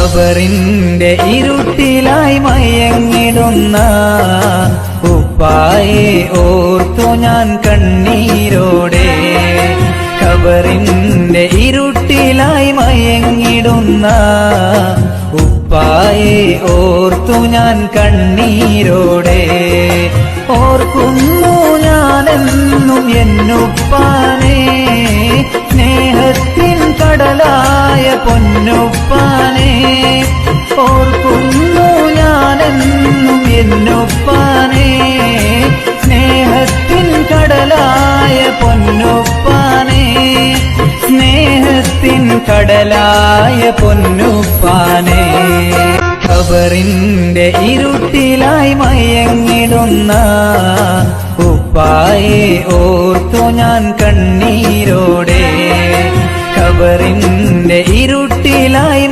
ഖബറിന്റെ ഇരുട്ടിലായി മയങ്ങിടുന്ന ഉപ്പായെ ഓർത്തു ഞാൻ കണ്ണീരോടെ. ഖബറിന്റെ ഇരുട്ടിലായി മയങ്ങിടുന്ന ഉപ്പായെ ഓർത്തു ഞാൻ കണ്ണീരോടെ. ഓർക്കുന്നു ഞാനെന്നും എന്നുപ്പാനെ, സ്നേഹത്തിൻ കടലായ പൊന്നുപ്പാനെ. ഓർക്കുന്നു ഞാനെന്നും എന്നുപ്പാനെ, സ്നേഹത്തിൻ കടലായ പൊന്നുപ്പാനെ. സ്നേഹത്തിൻ കടലായ പൊന്നുപ്പാനെ. ഖബറിന്റെ ഇരുട്ടിലായി മയങ്ങിടുന്ന ഉപ്പായെ ഓർത്തു ഞാൻ കണ്ണീരോടെ. ഖബറിന്റെ ഇരുട്ടിലായി